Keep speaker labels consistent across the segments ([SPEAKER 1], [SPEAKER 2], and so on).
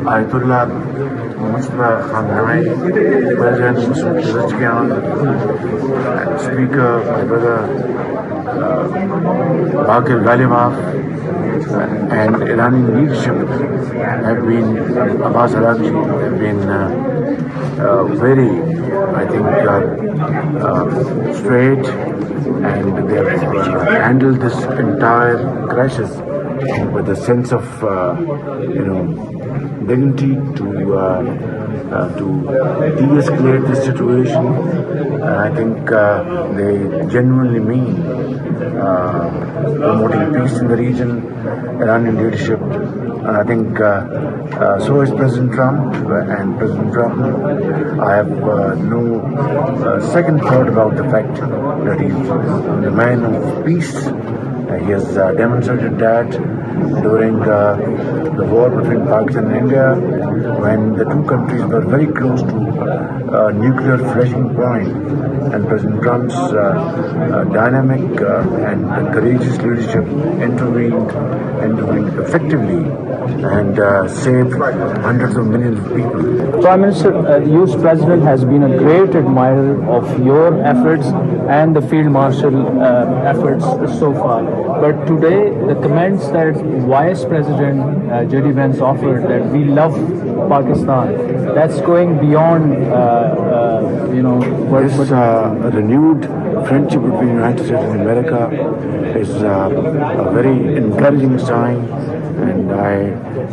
[SPEAKER 1] Ayatollah Mustafa Khamenei, President Pezeshkian, and Speaker, my brother Bakir Ghalibaf, and Iranian leadership have been, Abbas Araghchi, have been very, I think, straight, and they have handled this entire crisis with a sense of, dignity to de-escalate the situation. I think they genuinely mean promoting peace in the region, Iranian leadership. And I think so is President Trump. And President Trump, I have no second thought about the fact that he's the man of peace. He has demonstrated that during the war between Pakistan and India, when the two countries were very close to nuclear flashing point, and President Trump's dynamic and courageous leadership intervened effectively and saved hundreds of millions of people.
[SPEAKER 2] Prime Minister, the US President has been a great admirer of your efforts and the Field Marshal efforts so far. But today, the comments that Vice President J.D. Vance offered, that we love Pakistan, that's going beyond,
[SPEAKER 1] This renewed friendship between the United States and America is a very encouraging sign, and I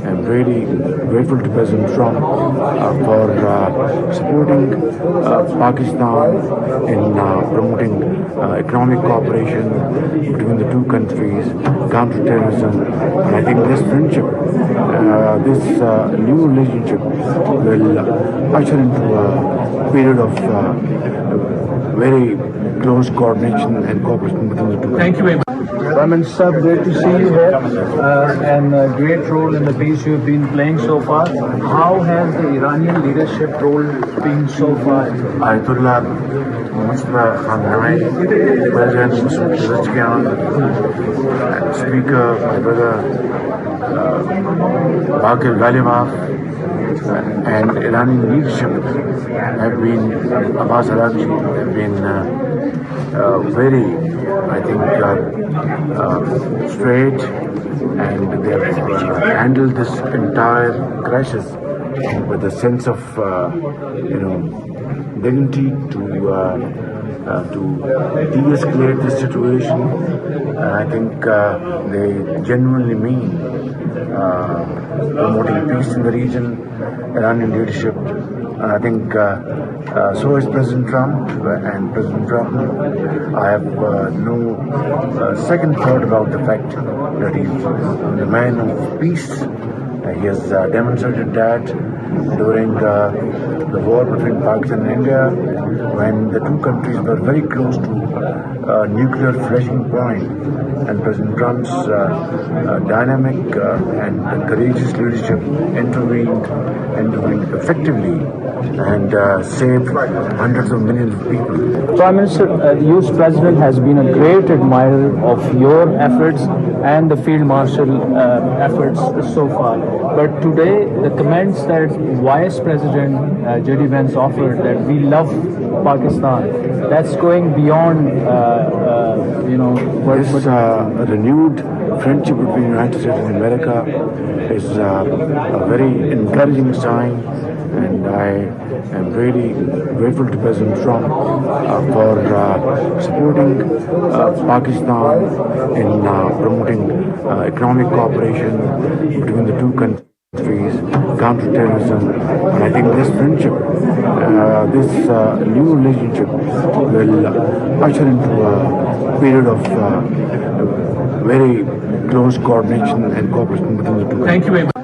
[SPEAKER 1] am really grateful to President Trump for supporting Pakistan in promoting economic cooperation between the two countries, counterterrorism. And I think this friendship, this new relationship will usher into a period of very close coordination and cooperation between the two countries.
[SPEAKER 2] Thank you very much. Prime Minister, great to see you here, and a great role in the peace you have been playing so far. How has the Iranian leadership role been so far?
[SPEAKER 1] Ayatollah Mustafa Khamenei, President Pezeshkian, and Speaker, my brother Bakir Ghalibaf, and Iranian leadership have been, Abbas Araghchi, have been very, I think, straight, and they have handled this entire crisis with a sense of, dignity to de-escalate the situation. And I think they genuinely mean promoting peace in the region, Iranian leadership. And I think so is President Trump. And President Trump, I have no second thought about the fact that he's the man of peace. He has demonstrated that during the war between Pakistan and India, when the two countries were very close to nuclear flashing point, and President Trump's dynamic and courageous leadership intervened effectively and saved hundreds of millions of people.
[SPEAKER 2] Prime Minister, the US President has been a great admirer of your efforts and the Field Marshal efforts so far. But today, the comments that Vice President J.D. Vance offered, that we love Pakistan, that's going beyond,
[SPEAKER 1] This renewed friendship between the United States and America is a very encouraging sign, and I am really grateful to President Trump for supporting Pakistan in promoting economic cooperation between the two countries, counterterrorism. And I think this friendship, this new relationship will usher into a period of very close coordination and cooperation between the two countries.
[SPEAKER 2] Thank you very much.